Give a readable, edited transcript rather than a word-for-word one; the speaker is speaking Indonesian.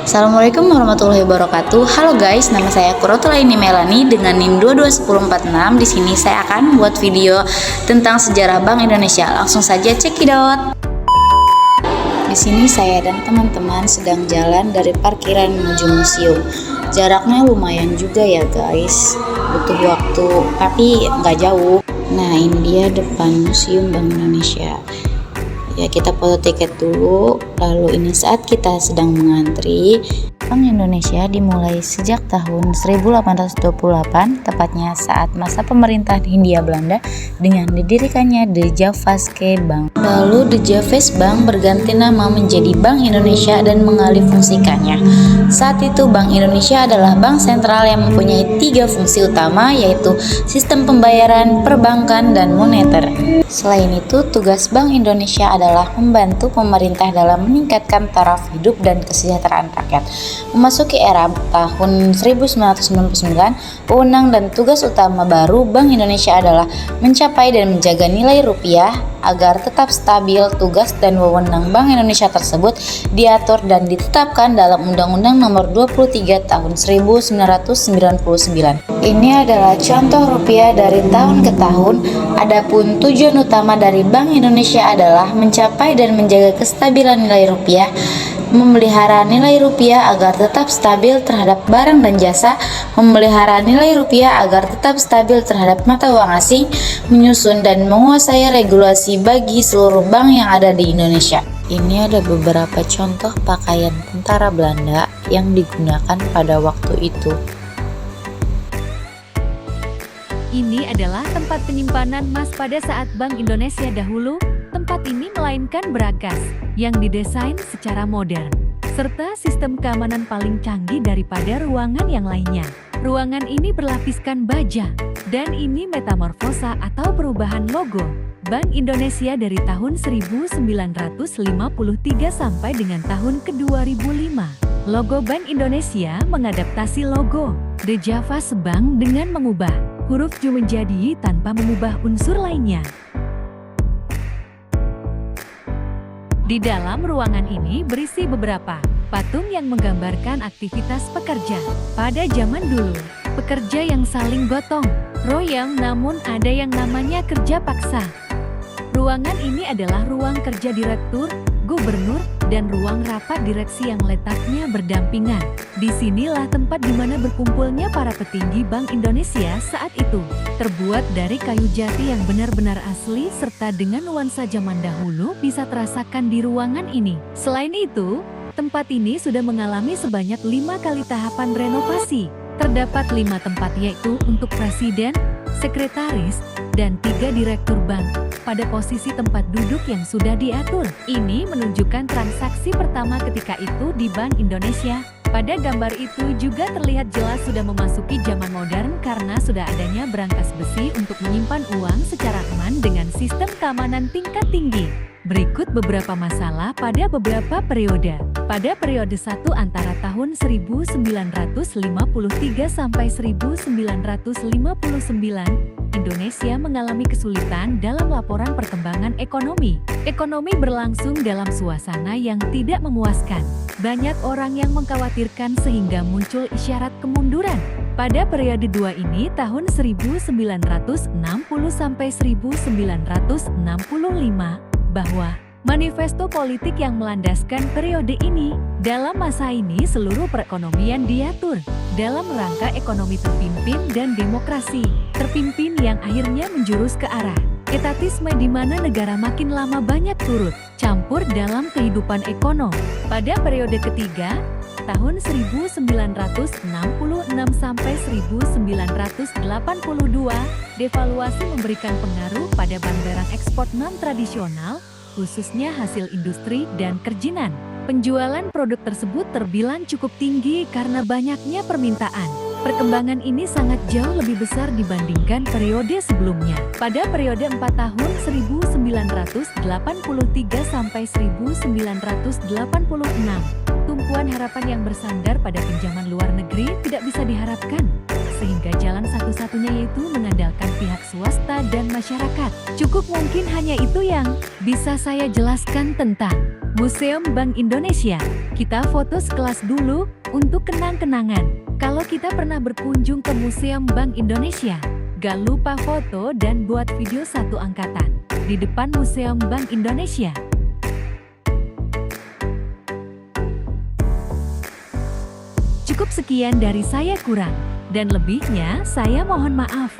Assalamualaikum warahmatullahi wabarakatuh. Halo guys, nama saya Kurotulaini Melani dengan NIM 221046. Di sini saya akan buat video tentang sejarah Bank Indonesia. Langsung saja cekidot. Di sini saya dan teman-teman sedang jalan dari parkiran menuju museum. Jaraknya lumayan juga ya guys, butuh waktu tapi nggak jauh. Nah, ini dia depan Museum Bank Indonesia. Ya, kita foto tiket dulu. Lalu ini saat kita sedang mengantri. Bank Indonesia dimulai sejak tahun 1828, tepatnya saat masa pemerintahan Hindia Belanda dengan didirikannya De Javaske Bank. Lalu De Javase Bank berganti nama menjadi Bank Indonesia dan mengalih fungsikannya. Saat itu Bank Indonesia adalah bank sentral yang mempunyai 3 fungsi utama, yaitu sistem pembayaran, perbankan, dan moneter. Selain itu, tugas Bank Indonesia adalah membantu pemerintah dalam meningkatkan taraf hidup dan kesejahteraan rakyat. Memasuki era tahun 1999, wewenang dan tugas utama baru Bank Indonesia adalah mencapai dan menjaga nilai rupiah agar tetap stabil. Tugas dan wewenang Bank Indonesia tersebut diatur dan ditetapkan dalam Undang-Undang Nomor 23 Tahun 1999. Ini adalah contoh rupiah dari tahun ke tahun. Adapun tujuan utama dari Bank Indonesia adalah mencapai dan menjaga kestabilan nilai rupiah, memelihara nilai rupiah agar tetap stabil terhadap barang dan jasa, memelihara nilai rupiah agar tetap stabil terhadap mata uang asing, menyusun dan menguasai regulasi bagi seluruh bank yang ada di Indonesia. Ini ada beberapa contoh pakaian tentara Belanda yang digunakan pada waktu itu. Ini adalah tempat penyimpanan emas pada saat Bank Indonesia dahulu. Tempat ini melainkan berangkas yang didesain secara modern, serta sistem keamanan paling canggih daripada ruangan yang lainnya. Ruangan ini berlapiskan baja, dan ini metamorfosa atau perubahan logo Bank Indonesia dari tahun 1953 sampai dengan tahun ke-2005. Logo Bank Indonesia mengadaptasi logo De Javase Bank dengan mengubah huruf J menjadi Y tanpa mengubah unsur lainnya. Di dalam ruangan ini berisi beberapa patung yang menggambarkan aktivitas pekerja. Pada zaman dulu, pekerja yang saling gotong royong, namun ada yang namanya kerja paksa. Ruangan ini adalah ruang kerja direktur, gubernur, dan ruang rapat direksi yang letaknya berdampingan. Disinilah tempat di mana berkumpulnya para petinggi Bank Indonesia saat itu. Terbuat dari kayu jati yang benar-benar asli serta dengan nuansa zaman dahulu bisa terasakan di ruangan ini. Selain itu, tempat ini sudah mengalami sebanyak 5 kali tahapan renovasi. Terdapat 5 tempat, yaitu untuk presiden, sekretaris, dan 3 direktur bank pada posisi tempat duduk yang sudah diatur. Ini menunjukkan transaksi pertama ketika itu di Bank Indonesia. Pada gambar itu juga terlihat jelas sudah memasuki zaman modern karena sudah adanya berangkas besi untuk menyimpan uang secara aman dengan sistem keamanan tingkat tinggi. Berikut beberapa masalah pada beberapa periode. Pada periode 1 antara tahun 1953 sampai 1959, Indonesia mengalami kesulitan dalam laporan perkembangan ekonomi. Ekonomi berlangsung dalam suasana yang tidak memuaskan. Banyak orang yang mengkhawatirkan sehingga muncul isyarat kemunduran. Pada periode 2 ini tahun 1960 sampai 1965, bahwa manifesto politik yang melandaskan periode ini. Dalam masa ini seluruh perekonomian diatur dalam rangka ekonomi terpimpin dan demokrasi terpimpin yang akhirnya menjurus ke arah etatisme di mana negara makin lama banyak turut campur dalam kehidupan ekonomi. Pada periode ketiga, tahun 1966 sampai 1982, devaluasi memberikan pengaruh pada barang ekspor non-tradisional, khususnya hasil industri dan kerajinan. Penjualan produk tersebut terbilang cukup tinggi karena banyaknya permintaan. Perkembangan ini sangat jauh lebih besar dibandingkan periode sebelumnya. Pada periode 4 tahun 1983 sampai 1986, tumpuan harapan yang bersandar pada pinjaman luar negeri tidak bisa diharapkan. sehingga jalan satu-satunya yaitu mengandalkan pihak swasta dan masyarakat. Cukup mungkin hanya itu yang bisa saya jelaskan tentang Museum Bank Indonesia. Kita foto sekelas dulu untuk kenang-kenangan. Kalau kita pernah berkunjung ke Museum Bank Indonesia, gak lupa foto dan buat video satu angkatan di depan Museum Bank Indonesia. Cukup sekian dari saya, kurang dan lebihnya saya mohon maaf.